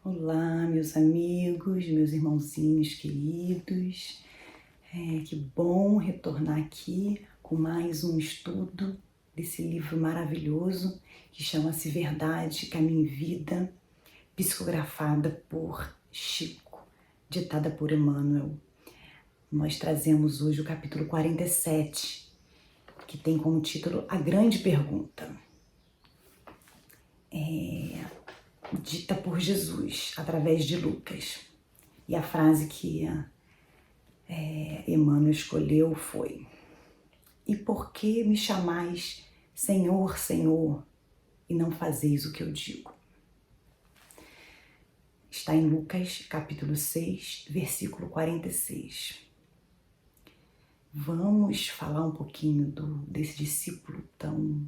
Olá, meus amigos, meus irmãozinhos queridos. Que bom retornar aqui com mais um estudo desse livro maravilhoso que chama-se Verdade, Caminho e Vida, psicografada por Chico, ditada por Emmanuel. Nós trazemos hoje o capítulo 47, que tem como título A Grande Pergunta. Dita por Jesus, através de Lucas. E a frase que Emmanuel escolheu foi: E por que me chamais Senhor, Senhor, e não fazeis o que eu digo? Está em Lucas, capítulo 6, versículo 46. Vamos falar um pouquinho desse discípulo tão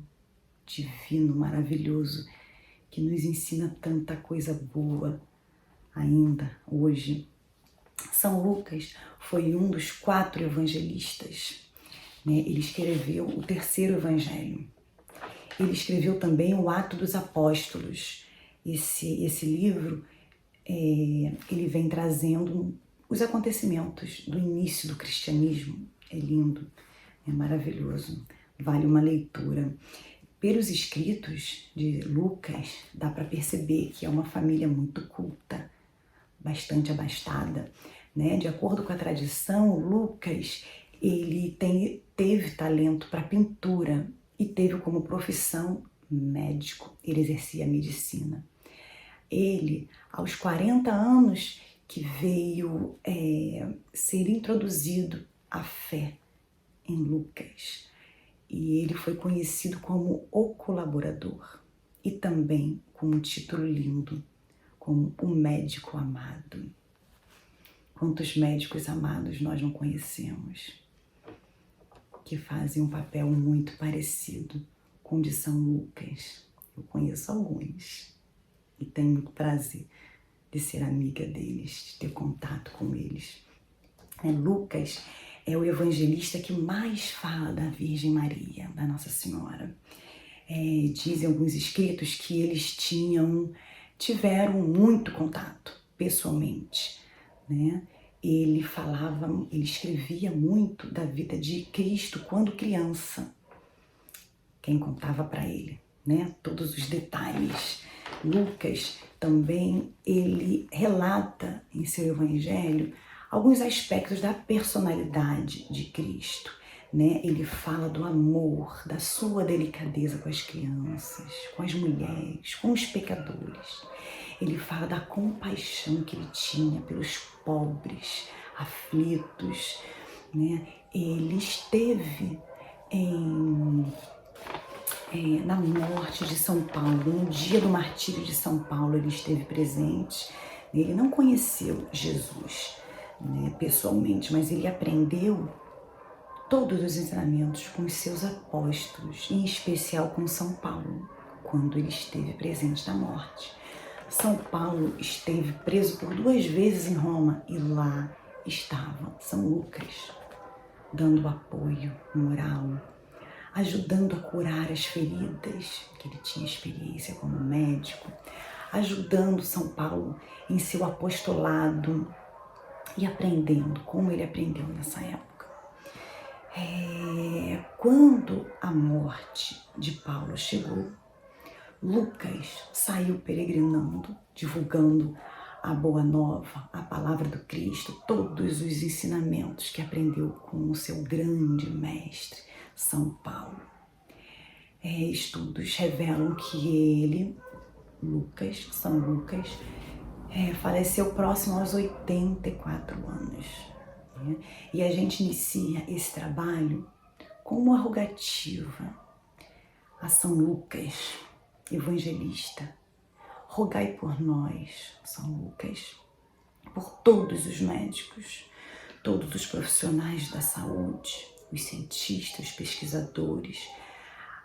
divino, maravilhoso, que nos ensina tanta coisa boa ainda hoje. São Lucas foi um dos 4 evangelistas, né? Ele escreveu o 3º evangelho. Ele escreveu também o Atos dos Apóstolos. Esse livro, ele vem trazendo os acontecimentos do início do cristianismo. É lindo, é maravilhoso, vale uma leitura. Pelos escritos de Lucas, dá para perceber que é uma família muito culta, bastante abastada, né? De acordo com a tradição, Lucas, ele teve talento para pintura e teve como profissão médico. Ele exercia a medicina. Ele, aos 40 anos, que veio ser introduzido à fé em Lucas. E ele foi conhecido como o colaborador e também com um título lindo, como o médico amado. Quantos médicos amados nós não conhecemos, que fazem um papel muito parecido com o de São Lucas. Eu conheço alguns e tenho muito prazer de ser amiga deles, de ter contato com eles. Lucas é o evangelista que mais fala da Virgem Maria, da Nossa Senhora. Dizem alguns escritos que eles tiveram muito contato pessoalmente, né? Ele escrevia muito da vida de Cristo quando criança. Quem contava para ele, né? Todos os detalhes. Lucas também, ele relata em seu evangelho alguns aspectos da personalidade de Cristo, né? Ele fala do amor, da sua delicadeza com as crianças, com as mulheres, com os pecadores. Ele fala da compaixão que ele tinha pelos pobres, aflitos, né? Ele esteve na morte de São Paulo, no dia do martírio de São Paulo, ele esteve presente. Ele não conheceu Jesus, né, pessoalmente, mas ele aprendeu todos os ensinamentos com os seus apóstolos, em especial com São Paulo, quando ele esteve presente na morte. São Paulo esteve preso por 2 vezes em Roma e lá estava São Lucas, dando apoio moral, ajudando a curar as feridas, que ele tinha experiência como médico, ajudando São Paulo em seu apostolado e aprendendo como ele aprendeu nessa época. Quando a morte de Paulo chegou, Lucas saiu peregrinando, divulgando a boa nova, a palavra do Cristo, todos os ensinamentos que aprendeu com o seu grande mestre, São Paulo. Estudos revelam que ele, São Lucas, faleceu próximo aos 84 anos. Né? E a gente inicia esse trabalho com uma rogativa a São Lucas, evangelista. Rogai por nós, São Lucas, por todos os médicos, todos os profissionais da saúde, os cientistas, os pesquisadores,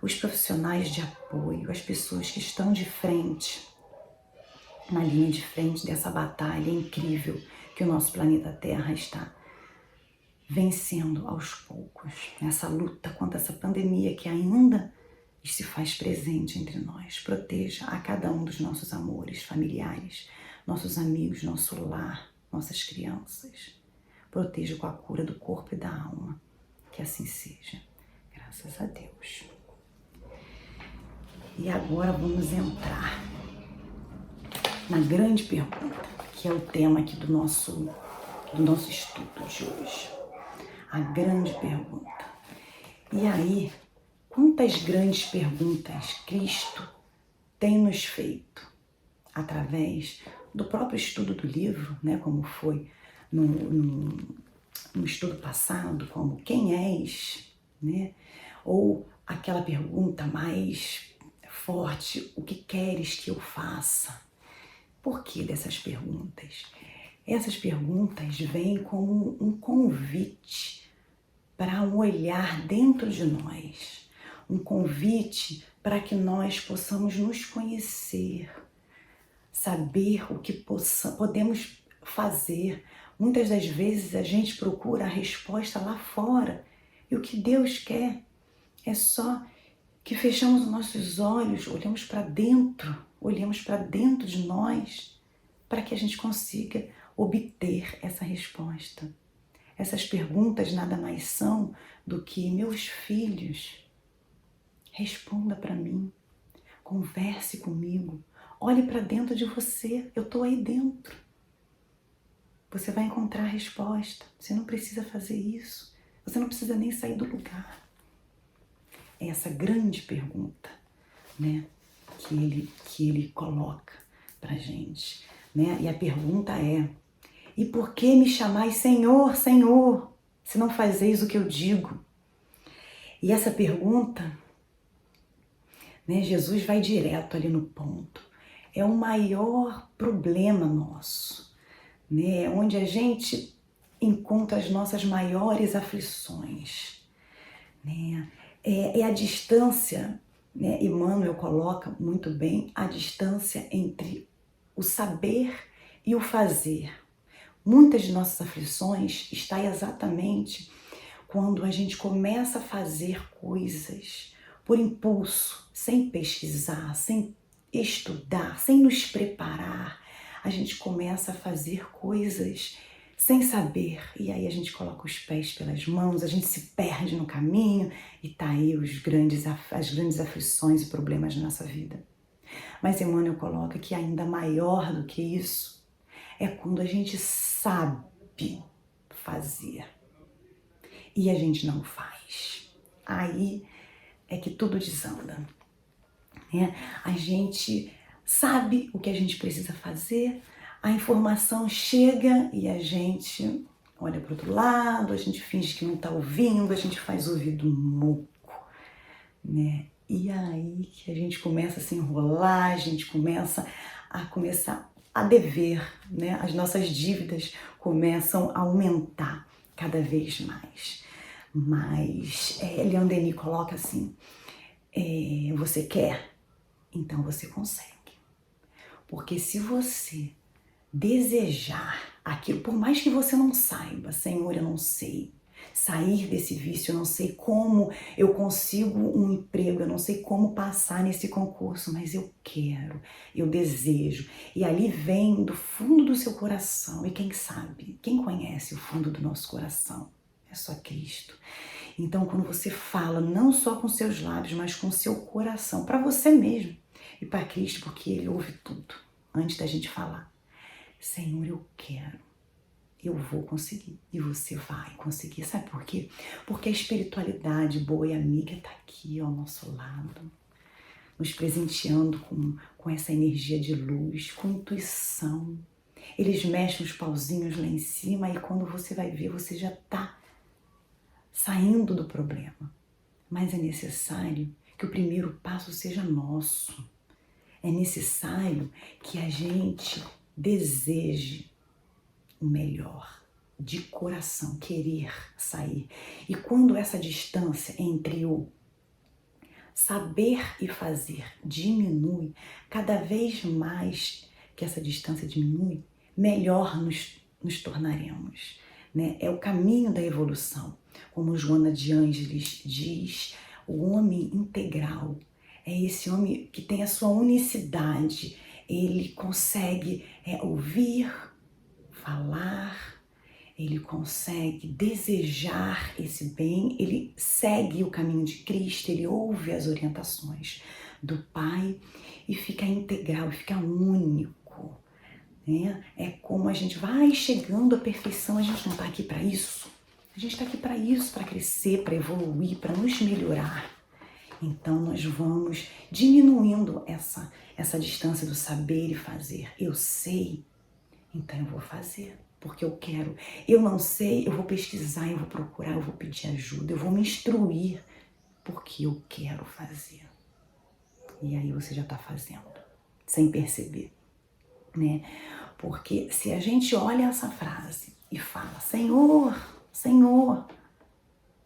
os profissionais de apoio, as pessoas que estão de frente, na linha de frente dessa batalha incrível que o nosso planeta Terra está vencendo aos poucos, nessa luta contra essa pandemia que ainda e se faz presente entre nós. Proteja a cada um dos nossos amores familiares, nossos amigos, nosso lar, nossas crianças. Proteja com a cura do corpo e da alma. Que assim seja. Graças a Deus. E agora vamos entrar na grande pergunta, que é o tema aqui do nosso estudo de hoje. A grande pergunta. E aí, quantas grandes perguntas Cristo tem nos feito através do próprio estudo do livro, né, como foi no estudo passado, como quem és, né? Ou aquela pergunta mais forte, o que queres que eu faça? Por que dessas perguntas? Essas perguntas vêm como um convite para um olhar dentro de nós, um convite para que nós possamos nos conhecer, saber o que podemos fazer. Muitas das vezes a gente procura a resposta lá fora e o que Deus quer é só que fechamos os nossos olhos, olhemos para dentro de nós para que a gente consiga obter essa resposta. Essas perguntas nada mais são do que: meus filhos, responda para mim, converse comigo, olhe para dentro de você, eu estou aí dentro. Você vai encontrar a resposta, você não precisa fazer isso, você não precisa nem sair do lugar. É essa grande pergunta, né, que ele coloca pra gente, né? E a pergunta é: e por que me chamais Senhor, Senhor, se não fazeis o que eu digo? E essa pergunta, né, Jesus vai direto ali no ponto. É o maior problema nosso, né? Onde a gente encontra as nossas maiores aflições, né? É a distância, né? Emmanuel coloca muito bem a distância entre o saber e o fazer. Muitas de nossas aflições está exatamente quando a gente começa a fazer coisas por impulso, sem pesquisar, sem estudar, sem nos preparar. A gente começa a fazer coisas sem saber, e aí a gente coloca os pés pelas mãos, a gente se perde no caminho e tá aí as grandes aflições e problemas da nossa vida. Mas Emmanuel coloca que ainda maior do que isso é quando a gente sabe fazer e a gente não faz. Aí é que tudo desanda, né? A gente sabe o que a gente precisa fazer, a informação chega e a gente olha para o outro lado, a gente finge que não está ouvindo, a gente faz ouvido muco, né? E aí que a gente começa a se enrolar, a gente começa a dever, né? As nossas dívidas começam a aumentar cada vez mais. Mas Leon Denis coloca assim: você quer? Então você consegue. Porque se você desejar aquilo, por mais que você não saiba, Senhor, eu não sei sair desse vício, eu não sei como eu consigo um emprego, eu não sei como passar nesse concurso, mas eu quero, eu desejo. E ali vem do fundo do seu coração, e quem sabe, quem conhece o fundo do nosso coração? É só Cristo. Então, quando você fala, não só com seus lábios, mas com seu coração, para você mesmo e para Cristo, porque Ele ouve tudo antes da gente falar. Senhor, eu quero, eu vou conseguir e você vai conseguir. Sabe por quê? Porque a espiritualidade boa e amiga está aqui ao nosso lado, nos presenteando com essa energia de luz, com intuição. Eles mexem os pauzinhos lá em cima e quando você vai ver, você já está saindo do problema. Mas é necessário que o primeiro passo seja nosso. É necessário que a gente deseje o melhor, de coração, querer sair. E quando essa distância entre o saber e fazer diminui, cada vez mais que essa distância diminui, melhor nos tornaremos, né? É o caminho da evolução. Como Joana de Ângeles diz, o homem integral é esse homem que tem a sua unicidade. Ele consegue ouvir, falar, ele consegue desejar esse bem, ele segue o caminho de Cristo, ele ouve as orientações do Pai e fica integral, fica único, né? É como a gente vai chegando à perfeição, a gente não está aqui para isso. A gente está aqui para isso, para crescer, para evoluir, para nos melhorar. Então nós vamos diminuindo essa distância do saber e fazer. Eu sei, então eu vou fazer, porque eu quero. Eu não sei, eu vou pesquisar, eu vou procurar, eu vou pedir ajuda, eu vou me instruir, porque eu quero fazer. E aí você já está fazendo, sem perceber, né? Porque se a gente olha essa frase e fala, Senhor, Senhor,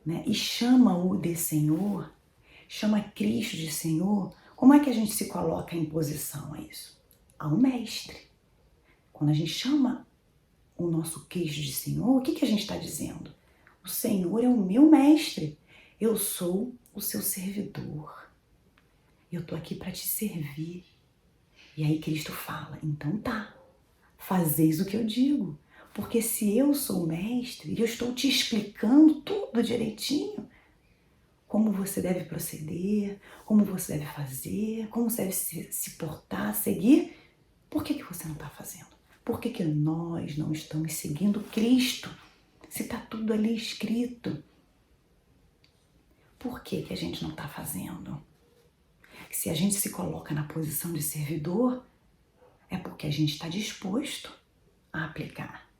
né? E chama-o de Senhor, chama Cristo de Senhor, como é que a gente se coloca em posição a isso? Ao mestre. Quando a gente chama o nosso Cristo de Senhor, o que a gente está dizendo? O Senhor é o meu mestre, eu sou o seu servidor, eu estou aqui para te servir. E aí Cristo fala, então tá, fazeis o que eu digo, porque se eu sou o mestre e eu estou te explicando tudo direitinho, como você deve proceder, como você deve fazer, como você deve se portar, seguir, por que você não está fazendo? Por que nós não estamos seguindo Cristo? Se está tudo ali escrito, por que a gente não está fazendo? Se a gente se coloca na posição de servidor, é porque a gente está disposto a aplicar.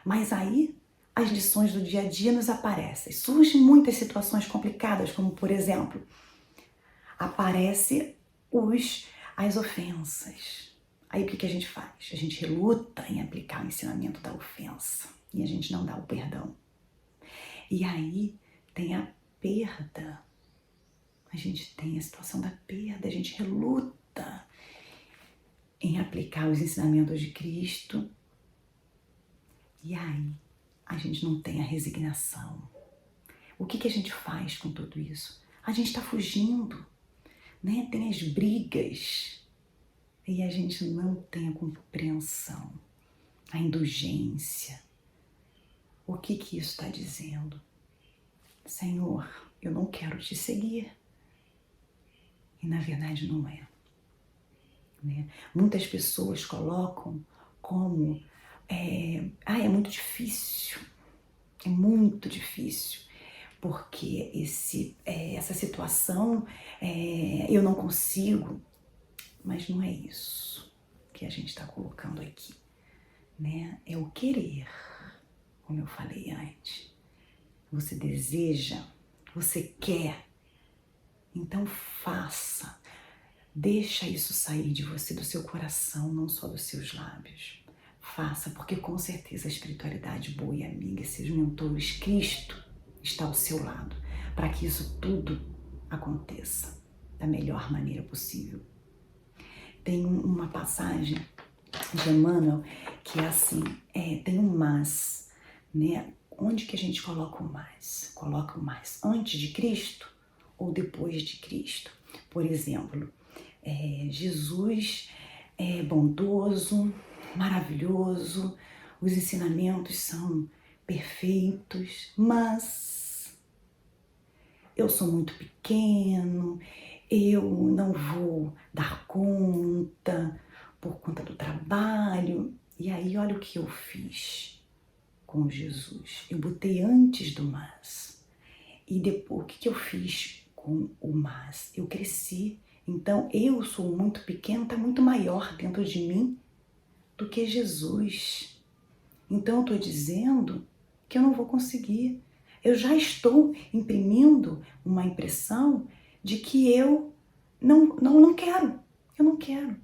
Mas aí as lições do dia a dia nos aparecem. Surgem muitas situações complicadas, como por exemplo, aparecem as ofensas. Aí o que a gente faz? A gente reluta em aplicar o ensinamento da ofensa e a gente não dá o perdão. E aí tem a perda. A gente tem a situação da perda, a gente reluta em aplicar os ensinamentos de Cristo. E aí a gente não tem a resignação. O que a gente faz com tudo isso? A gente está fugindo, né? Tem as brigas e a gente não tem a compreensão, a indulgência. O que isso está dizendo? Senhor, eu não quero te seguir. E na verdade não é. Né? Muitas pessoas colocam como é muito difícil, porque essa situação eu não consigo, mas não é isso que a gente está colocando aqui, né? É o querer, como eu falei antes. Você deseja, você quer, então faça. Deixa isso sair de você, do seu coração, não só dos seus lábios. Faça, porque com certeza a espiritualidade boa e amiga, seus mentores, Cristo está ao seu lado, para que isso tudo aconteça da melhor maneira possível. Tem uma passagem de Emmanuel que é assim, tem um mas, né? Onde que a gente coloca o mais? Coloca o mais antes de Cristo ou depois de Cristo? Por exemplo, Jesus é bondoso, maravilhoso, os ensinamentos são perfeitos, mas eu sou muito pequeno, eu não vou dar conta por conta do trabalho. E aí olha o que eu fiz com Jesus. Eu botei antes do mas. E depois, o que eu fiz com o mas? Eu cresci. Então, eu sou muito pequeno, está muito maior dentro de mim do que Jesus. Então, eu estou dizendo que eu não vou conseguir. Eu já estou imprimindo uma impressão de que eu não quero. Eu não quero.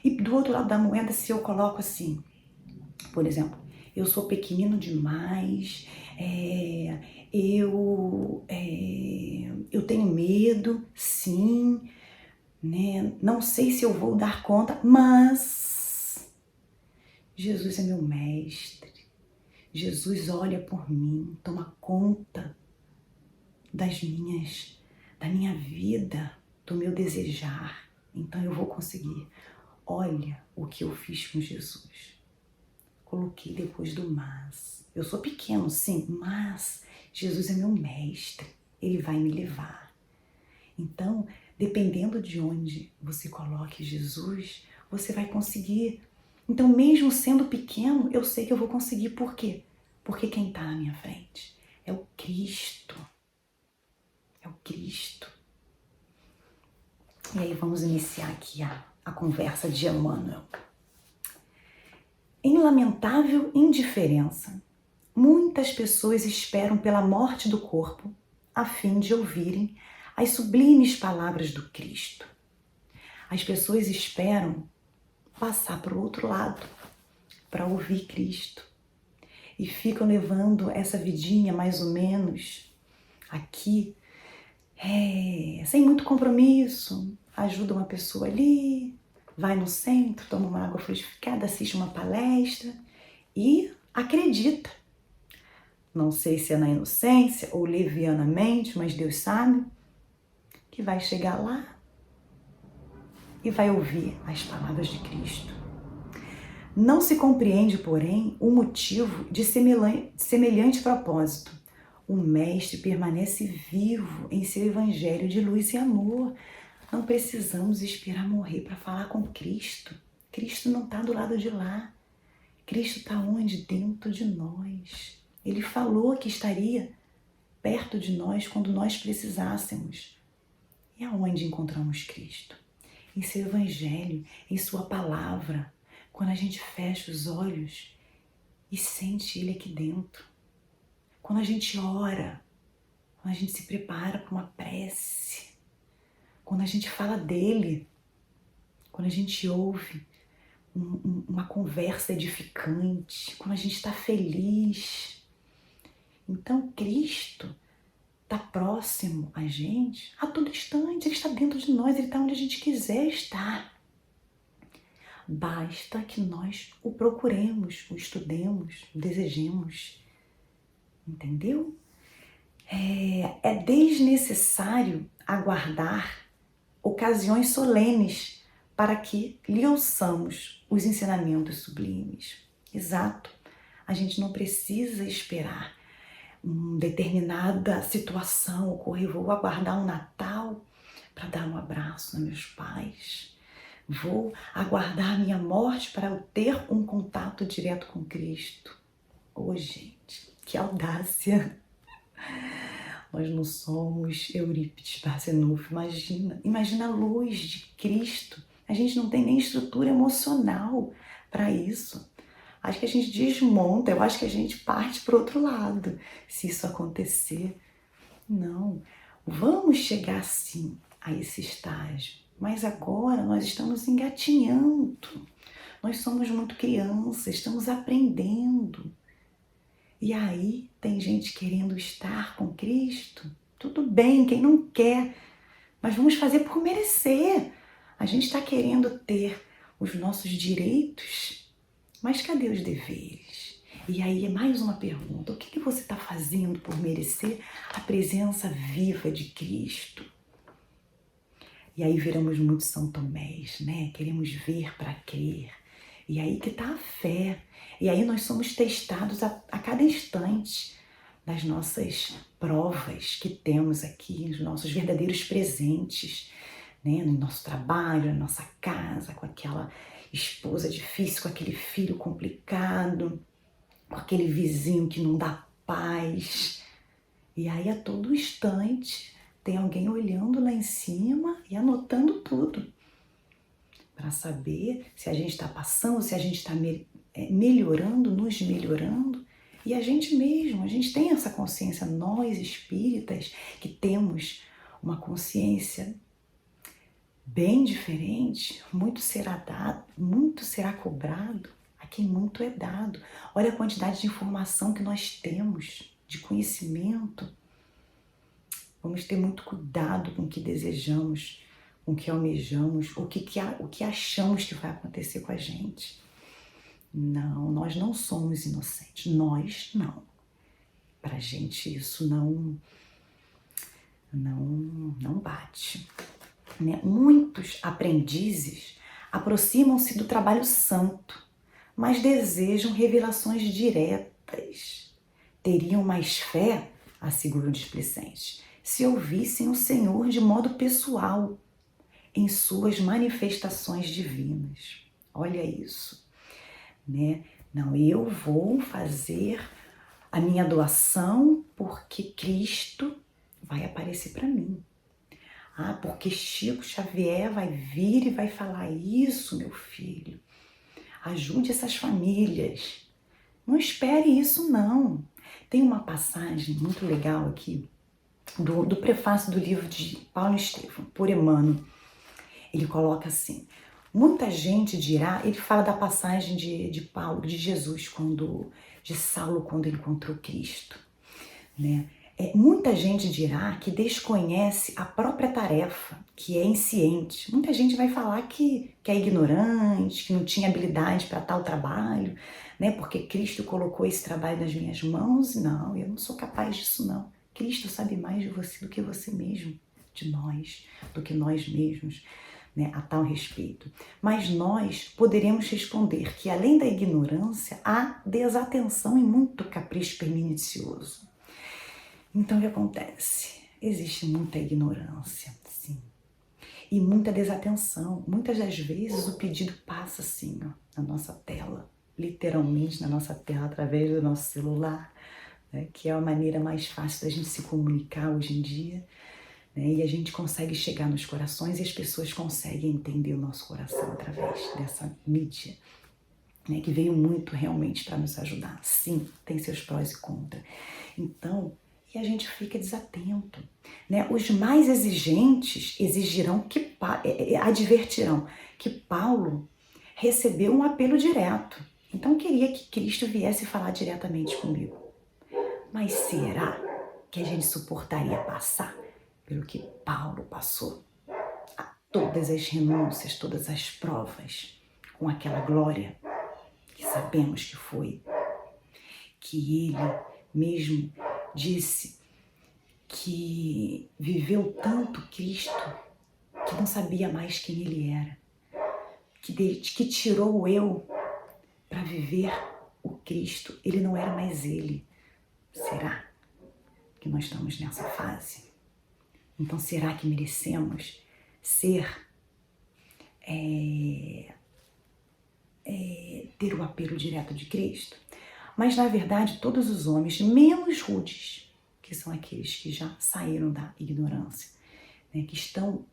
E do outro lado da moeda, se eu coloco assim, por exemplo, eu sou pequenino demais, eu tenho medo, sim, né? Não sei se eu vou dar conta, mas Jesus é meu mestre. Jesus olha por mim, toma conta da minha vida, do meu desejar, então eu vou conseguir. Olha o que eu fiz com Jesus. Coloquei depois do mas. Eu sou pequeno, sim, mas Jesus é meu mestre. Ele vai me levar. Então, dependendo de onde você coloque Jesus, você vai conseguir. Então, mesmo sendo pequeno, eu sei que eu vou conseguir. Por quê? Porque quem está na minha frente é o Cristo. É o Cristo. E aí vamos iniciar aqui a conversa de Emmanuel. Em lamentável indiferença, muitas pessoas esperam pela morte do corpo a fim de ouvirem as sublimes palavras do Cristo. As pessoas esperam passar para o outro lado para ouvir Cristo e ficam levando essa vidinha mais ou menos aqui, sem muito compromisso. Ajuda uma pessoa ali, vai no centro, toma uma água fluidificada, assiste uma palestra e acredita. Não sei se é na inocência ou levianamente, mas Deus sabe que vai chegar lá e vai ouvir as palavras de Cristo. Não se compreende, porém, o motivo de semelhante propósito. O Mestre permanece vivo em seu evangelho de luz e amor. Não precisamos esperar morrer para falar com Cristo. Cristo não está do lado de lá. Cristo está onde? Dentro de nós. Ele falou que estaria perto de nós quando nós precisássemos. E aonde encontramos Cristo? Em seu evangelho, em sua palavra. Quando a gente fecha os olhos e sente Ele aqui dentro. Quando a gente ora, quando a gente se prepara para uma prece, quando a gente fala dele, quando a gente ouve uma conversa edificante, quando a gente está feliz. Então Cristo está próximo a gente a todo instante, Ele está dentro de nós, Ele está onde a gente quiser estar. Basta que nós o procuremos, o estudemos, o desejemos. Entendeu? É desnecessário aguardar ocasiões solenes para que lhe ouçamos os ensinamentos sublimes. Exato. A gente não precisa esperar uma determinada situação ocorrer. Vou aguardar um Natal para dar um abraço nos meus pais. Vou aguardar a minha morte para eu ter um contato direto com Cristo. Ô, gente, que audácia! Nós não somos Eurípides Barçanufo, imagina a luz de Cristo. A gente não tem nem estrutura emocional para isso. Acho que a gente desmonta, eu acho que a gente parte para o outro lado, se isso acontecer. Não, vamos chegar sim a esse estágio, mas agora nós estamos engatinhando. Nós somos muito crianças, estamos aprendendo. E aí tem gente querendo estar com Cristo. Tudo bem, quem não quer, mas vamos fazer por merecer. A gente está querendo ter os nossos direitos, mas cadê os deveres? E aí é mais uma pergunta: o que você está fazendo por merecer a presença viva de Cristo? E aí viramos muito São Tomés, né? Queremos ver para crer. E aí que está a fé. E aí nós somos testados a cada instante das nossas provas que temos aqui, os nossos verdadeiros presentes, né? No nosso trabalho, na nossa casa, com aquela esposa difícil, com aquele filho complicado, com aquele vizinho que não dá paz. E aí a todo instante tem alguém olhando lá em cima e anotando tudo, para saber se a gente está passando, se a gente está melhorando, nos melhorando. E a gente mesmo, a gente tem essa consciência, nós espíritas, que temos uma consciência bem diferente, muito será dado, muito será cobrado, a quem muito é dado. Olha a quantidade de informação que nós temos, de conhecimento. Vamos ter muito cuidado com o que desejamos, com o que almejamos, o que achamos que vai acontecer com a gente. Não, nós não somos inocentes, nós não. Pra gente isso não bate. né? Muitos aprendizes aproximam-se do trabalho santo, mas desejam revelações diretas. Teriam mais fé, assegura o displicente, se ouvissem o Senhor de modo pessoal, em suas manifestações divinas. Olha isso, né? Não, eu vou fazer a minha doação porque Cristo vai aparecer para mim. Ah, porque Chico Xavier vai vir e vai falar isso, meu filho. Ajude essas famílias. Não espere isso, não. Tem uma passagem muito legal aqui do prefácio do livro de Paulo Estevam, por Emmanuel. Ele coloca assim: muita gente dirá, ele fala da passagem de Paulo, de Jesus, de Saulo quando encontrou Cristo, né? Muita gente dirá que desconhece a própria tarefa, que é insciente. Muita gente vai falar que é ignorante, que não tinha habilidade para tal trabalho, né? Porque Cristo colocou esse trabalho nas minhas mãos. Não, eu não sou capaz disso, não. Cristo sabe mais de você do que você mesmo, de nós, do que nós mesmos, né, a tal respeito. Mas nós poderemos responder que, além da ignorância, há desatenção e muito capricho pernicioso. Então, o que acontece? Existe muita ignorância, sim, e muita desatenção. Muitas das vezes o pedido passa assim, ó, na nossa tela, literalmente na nossa tela, através do nosso celular, né, que é a maneira mais fácil da gente se comunicar hoje em dia, né, e a gente consegue chegar nos corações e as pessoas conseguem entender o nosso coração através dessa mídia, né, que veio muito realmente para nos ajudar. Sim, tem seus prós e contras. Então, e a gente fica desatento, né? Os mais exigentes advertirão que Paulo recebeu um apelo direto. Então queria que Cristo viesse falar diretamente comigo. Mas será que a gente suportaria passar pelo que Paulo passou? Todas as renúncias, todas as provas, com aquela glória que sabemos que foi, que ele mesmo disse que viveu tanto Cristo que não sabia mais quem ele era, que tirou o eu para viver o Cristo. Ele não era mais ele. Será que nós estamos nessa fase? Então, será que merecemos ter o apelo direto de Cristo? Mas, na verdade, todos os homens, menos rudes, que são aqueles que já saíram da ignorância, né, que estão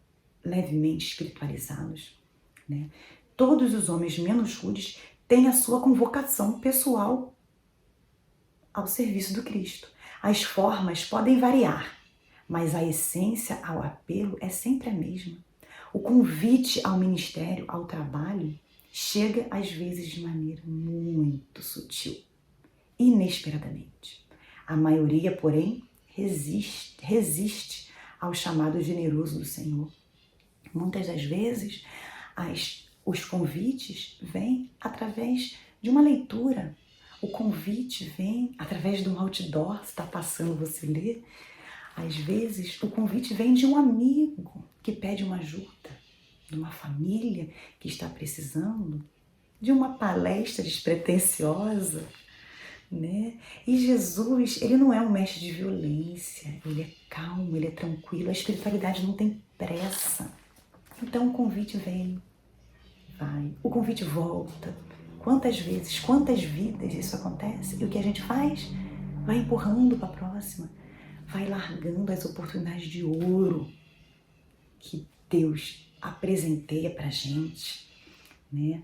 levemente espiritualizados, né, todos os homens menos rudes têm a sua convocação pessoal ao serviço do Cristo. As formas podem variar, mas a essência ao apelo é sempre a mesma. O convite ao ministério, ao trabalho, chega às vezes de maneira muito sutil, inesperadamente. A maioria, porém, resiste ao chamado generoso do Senhor. Muitas das vezes, os convites vêm através de uma leitura. O convite vem através de um outdoor, se está passando, você lê. Às vezes, o convite vem de um amigo que pede uma ajuda, de uma família que está precisando, de uma palestra despretensiosa, né? E Jesus, ele não é um mestre de violência, ele é calmo, ele é tranquilo, a espiritualidade não tem pressa. Então o convite vem, vai, o convite volta. Quantas vezes, quantas vidas isso acontece? E o que a gente faz? Vai empurrando para a próxima, vai largando as oportunidades de ouro que Deus apresenteia pra gente, né?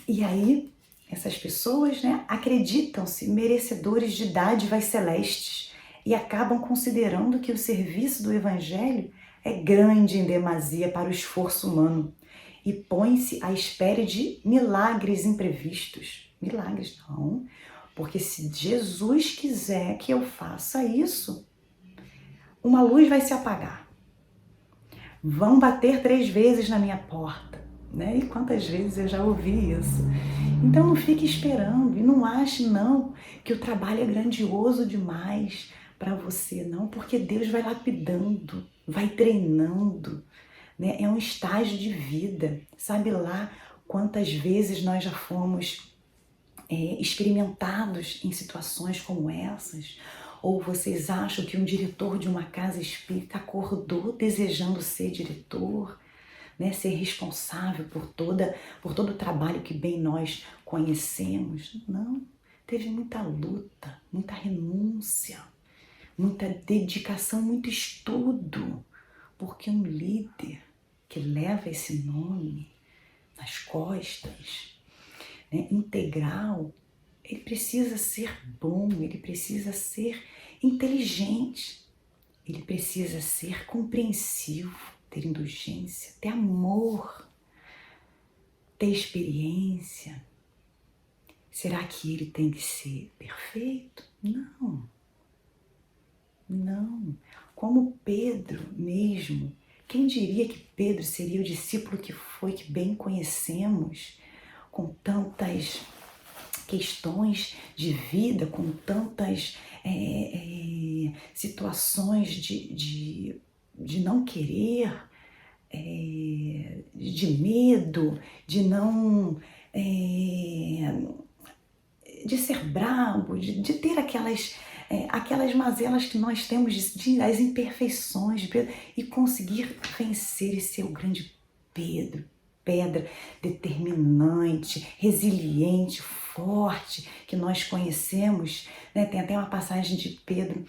E aí, essas pessoas, né, acreditam-se merecedores de dádivas celestes e acabam considerando que o serviço do Evangelho é grande em demasia para o esforço humano e põe-se à espera de milagres imprevistos. Milagres não, porque se Jesus quiser que eu faça isso, uma luz vai se apagar. Vão bater 3 vezes na minha porta, né? E quantas vezes eu já ouvi isso. Então não fique esperando e não ache não que o trabalho é grandioso demais para você, não, porque Deus vai lapidando vai treinando, né? É um estágio de vida. Sabe lá quantas vezes nós já fomos experimentados em situações como essas? Ou vocês acham que um diretor de uma casa espírita acordou desejando ser diretor, né? Ser responsável por todo o trabalho que bem nós conhecemos? Não, teve muita luta, muita renúncia, muita dedicação, muito estudo, porque um líder que leva esse nome nas costas, né, integral, ele precisa ser bom, ele precisa ser inteligente, ele precisa ser compreensivo, ter indulgência, ter amor, ter experiência. Será que ele tem que ser perfeito? Não, não. Como Pedro mesmo, quem diria que Pedro seria o discípulo que foi, que bem conhecemos, com tantas questões de vida, com tantas situações de não querer, de medo, de não... de ser brabo, de ter aquelas mazelas que nós temos, as imperfeições, e conseguir vencer e ser o grande pedra determinante, resiliente, forte, que nós conhecemos, né? Tem até uma passagem de Pedro,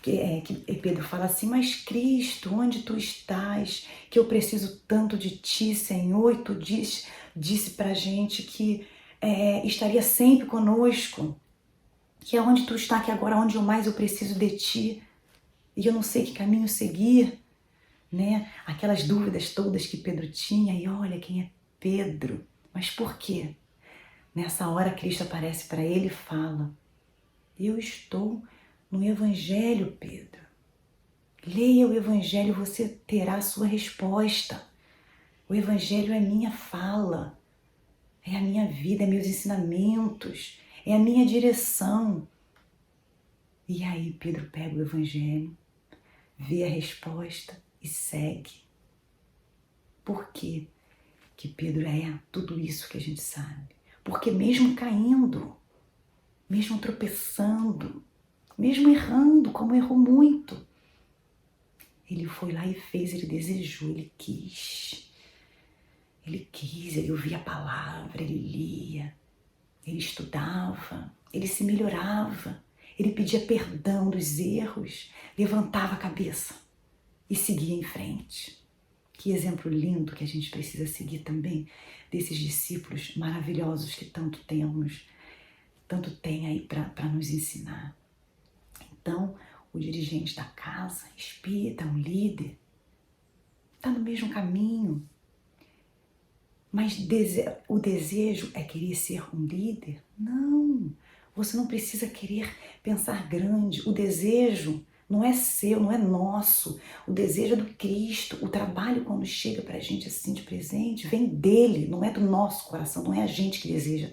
que Pedro fala assim: mas Cristo, onde tu estás? Que eu preciso tanto de ti, Senhor. E tu disse pra gente que estaria sempre conosco, que é onde tu está, que agora onde mais eu preciso de ti, e eu não sei que caminho seguir, né? Aquelas dúvidas todas que Pedro tinha, e olha quem é Pedro. Mas por quê? Nessa hora Cristo aparece para ele e fala: eu estou no Evangelho, Pedro. Leia o Evangelho e você terá a sua resposta. O Evangelho é minha fala, é a minha vida, é meus ensinamentos, é a minha direção. E aí Pedro pega o Evangelho, vê a resposta e segue. Por quê que Pedro é tudo isso que a gente sabe? Porque mesmo caindo, mesmo tropeçando, mesmo errando, como errou muito, ele foi lá e fez, ele desejou, ele quis. Ele quis, ele ouvia a palavra, ele lia, ele estudava, ele se melhorava, ele pedia perdão dos erros, levantava a cabeça e seguia em frente. Que exemplo lindo que a gente precisa seguir também desses discípulos maravilhosos que tanto tem aí para nos ensinar. Então, o dirigente da casa espírita, um líder, está no mesmo caminho. Mas o desejo é querer ser um líder? Não, você não precisa querer pensar grande. O desejo não é seu, não é nosso. O desejo é do Cristo. O trabalho, quando chega pra gente assim de presente, vem dele, não é do nosso coração. Não é a gente que deseja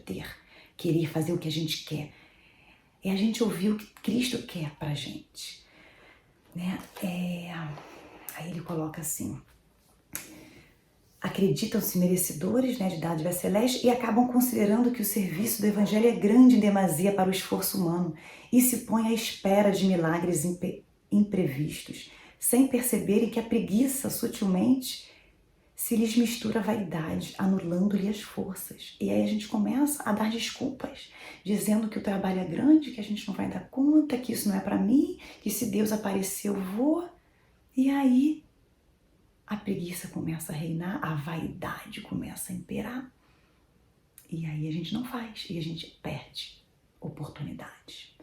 querer fazer o que a gente quer. É a gente ouvir o que Cristo quer pra gente, né? Aí ele coloca assim: acreditam-se merecedores, né, de dádiva celeste, e acabam considerando que o serviço do Evangelho é grande em demasia para o esforço humano e se põem à espera de milagres imprevistos, sem perceberem que a preguiça sutilmente se lhes mistura a vaidade, anulando-lhe as forças. E aí a gente começa a dar desculpas, dizendo que o trabalho é grande, que a gente não vai dar conta, que isso não é para mim, que se Deus aparecer eu vou. E aí a preguiça começa a reinar, a vaidade começa a imperar. E aí a gente não faz, e a gente perde oportunidades.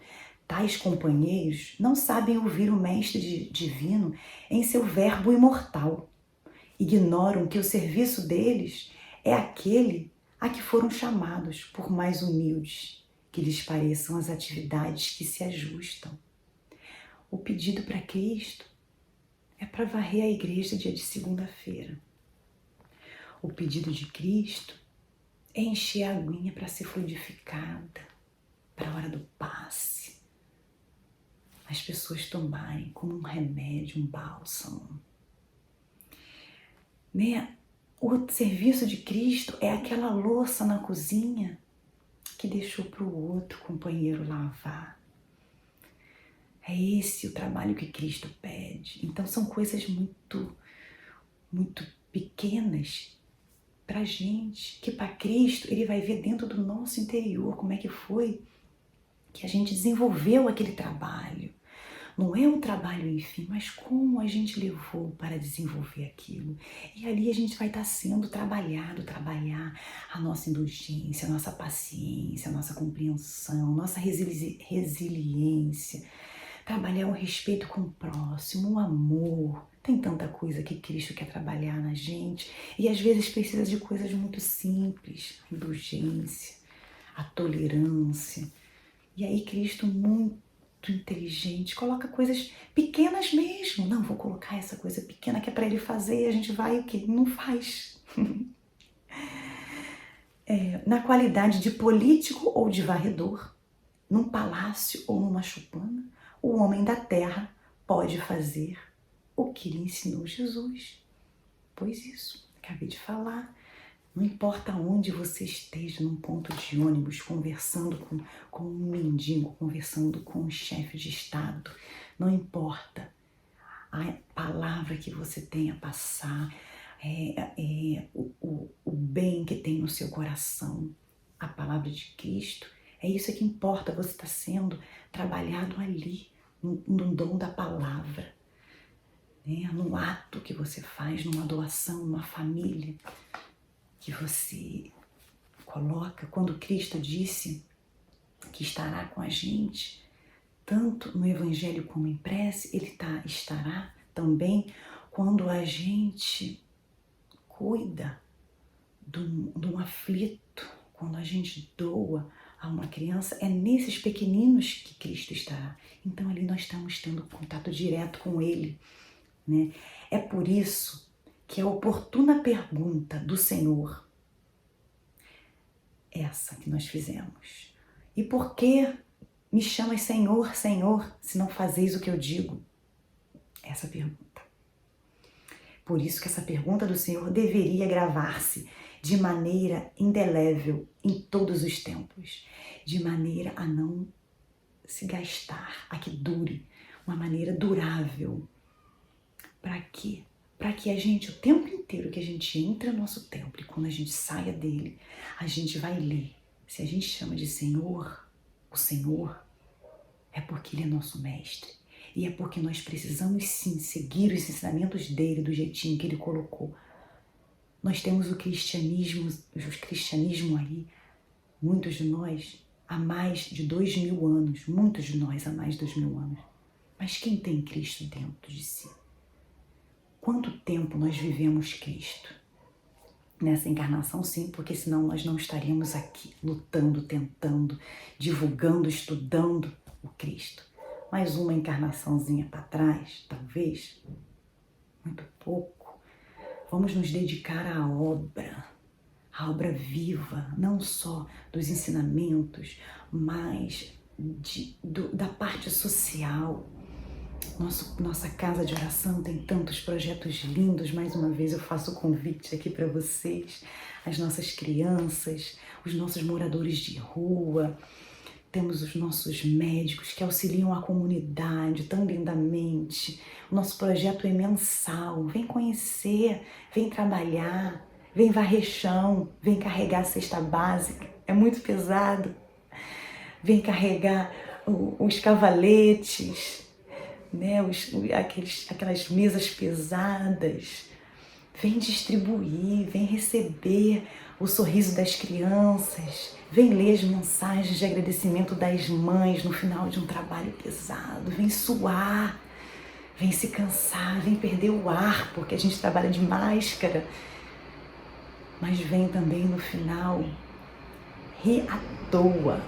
Tais companheiros não sabem ouvir o Mestre Divino em seu verbo imortal. Ignoram que o serviço deles é aquele a que foram chamados, por mais humildes que lhes pareçam as atividades que se ajustam. O pedido para Cristo é para varrer a igreja dia de segunda-feira. O pedido de Cristo é encher a aguinha para ser fluidificada, para a hora do passe. As pessoas tomarem como um remédio, um bálsamo. né? O serviço de Cristo é aquela louça na cozinha que deixou para o outro companheiro lavar. É esse o trabalho que Cristo pede. Então são coisas muito pequenas pra gente, que para Cristo Ele vai ver dentro do nosso interior como é que foi que a gente desenvolveu aquele trabalho. Não é o trabalho, enfim, mas como a gente levou para desenvolver aquilo. E ali a gente vai estar sendo trabalhado, trabalhar a nossa indulgência, a nossa paciência, a nossa compreensão, nossa resiliência, trabalhar o respeito com o próximo, o amor. Tem tanta coisa que Cristo quer trabalhar na gente e às vezes precisa de coisas muito simples, a indulgência, a tolerância. E aí Cristo muito inteligente, coloca coisas pequenas mesmo. Não, vou colocar essa coisa pequena que é para ele fazer e a gente vai o quê? Não faz. Na qualidade de político ou de varredor, num palácio ou numa choupana, o homem da terra pode fazer o que lhe ensinou Jesus. Pois isso, acabei de falar. Não importa onde você esteja, num ponto de ônibus, conversando com um mendigo, conversando com um chefe de Estado, não importa a palavra que você tenha a passar, o bem que tem no seu coração, a palavra de Cristo, é isso que importa, você está sendo trabalhado ali, no dom da palavra, né? No ato que você faz, numa doação, numa família, que você coloca. Quando Cristo disse que estará com a gente, tanto no Evangelho como em prece, Ele estará também quando a gente cuida de um aflito, quando a gente doa a uma criança, é nesses pequeninos que Cristo estará. Então ali nós estamos tendo contato direto com Ele, né? É por isso que a oportuna pergunta do Senhor, essa que nós fizemos: e por que me chamas Senhor, Senhor, se não fazeis o que eu digo? Essa pergunta. Por isso que essa pergunta do Senhor deveria gravar-se de maneira indelével em todos os tempos, de maneira a não se gastar, a que dure, uma maneira durável. Para quê? Para que a gente, o tempo inteiro que a gente entra no nosso templo e quando a gente saia dele, a gente vai ler. Se a gente chama de Senhor, o Senhor, é porque Ele é nosso mestre. E é porque nós precisamos sim seguir os ensinamentos dele do jeitinho que ele colocou. Nós temos o cristianismo aí, muitos de nós, há mais de 2000 anos. Muitos de nós há mais de 2000 anos. Mas quem tem Cristo dentro de si? Quanto tempo nós vivemos Cristo? Nessa encarnação, sim, porque senão nós não estaríamos aqui lutando, tentando, divulgando, estudando o Cristo. Mais uma encarnaçãozinha para trás, talvez, muito pouco. Vamos nos dedicar à obra viva, não só dos ensinamentos, mas da parte social. Nossa casa de oração tem tantos projetos lindos. Mais uma vez eu faço o convite aqui para vocês, as nossas crianças, os nossos moradores de rua, temos os nossos médicos que auxiliam a comunidade tão lindamente. O nosso projeto é mensal. Vem conhecer, vem trabalhar, vem varrer chão, vem carregar a cesta básica. É muito pesado. Vem carregar os cavaletes, né? Aquelas mesas pesadas. Vem distribuir, vem receber o sorriso das crianças, vem ler as mensagens de agradecimento das mães no final de um trabalho pesado, vem suar, vem se cansar, vem perder o ar, porque a gente trabalha de máscara, mas vem também no final rir à toa.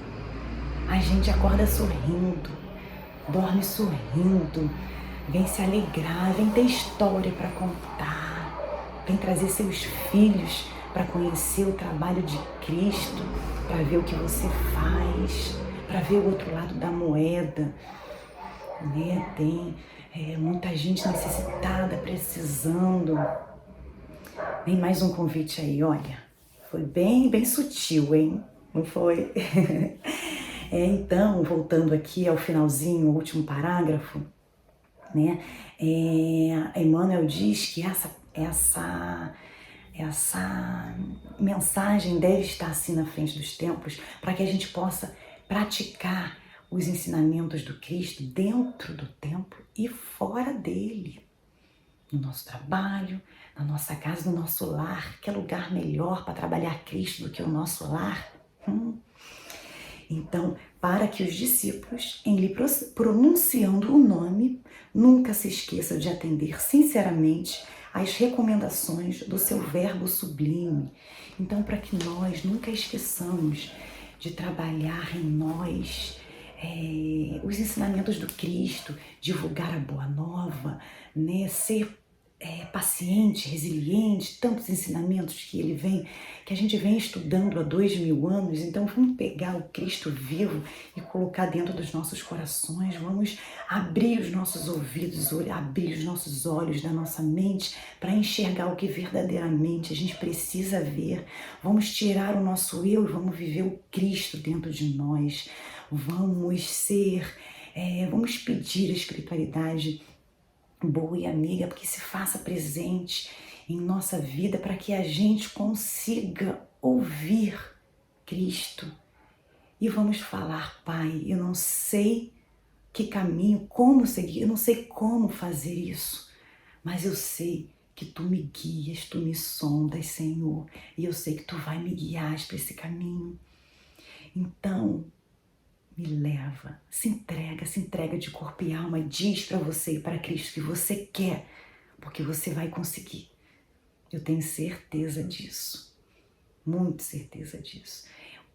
A gente acorda sorrindo, dorme sorrindo, vem se alegrar, vem ter história para contar. Vem trazer seus filhos para conhecer o trabalho de Cristo, para ver o que você faz, para ver o outro lado da moeda, né? Tem muita gente necessitada, precisando. Vem mais um convite aí, olha. Foi bem sutil, hein? Não foi? Então, voltando aqui ao finalzinho, o último parágrafo, né? Emmanuel diz que essa mensagem deve estar assim na frente dos tempos para que a gente possa praticar os ensinamentos do Cristo dentro do templo e fora dele. No nosso trabalho, na nossa casa, no nosso lar. Que lugar melhor para trabalhar Cristo do que o nosso lar? Então, para que os discípulos, em lhe pronunciando o nome, nunca se esqueçam de atender sinceramente às recomendações do seu verbo sublime. Então, para que nós nunca esqueçamos de trabalhar em nós os ensinamentos do Cristo, divulgar a boa nova, né? Ser paciente, resiliente, tantos ensinamentos que a gente vem estudando há 2000 anos. Então vamos pegar o Cristo vivo e colocar dentro dos nossos corações, vamos abrir os nossos ouvidos, abrir os nossos olhos da nossa mente para enxergar o que verdadeiramente a gente precisa ver. Vamos tirar o nosso eu e vamos viver o Cristo dentro de nós. Vamos pedir a espiritualidade boa e amiga, porque se faça presente em nossa vida para que a gente consiga ouvir Cristo. E vamos falar, Pai, eu não sei que caminho, como seguir, eu não sei como fazer isso, mas eu sei que Tu me guias, Tu me sondas, Senhor, e eu sei que Tu vai me guiar para esse caminho. Então, me leva, se entrega de corpo e alma, diz para você e para Cristo que você quer, porque você vai conseguir. Eu tenho certeza disso, muita certeza disso.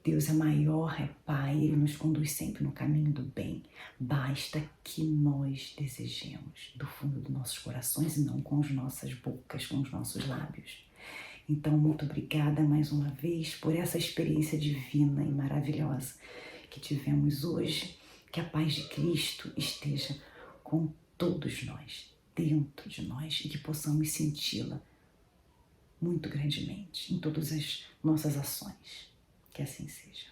Deus é maior, é Pai, Ele nos conduz sempre no caminho do bem. Basta que nós desejemos do fundo dos nossos corações e não com as nossas bocas, com os nossos lábios. Então, muito obrigada mais uma vez por essa experiência divina e maravilhosa que tivemos hoje. Que a paz de Cristo esteja com todos nós, dentro de nós, e que possamos senti-la muito grandemente em todas as nossas ações. Que assim seja.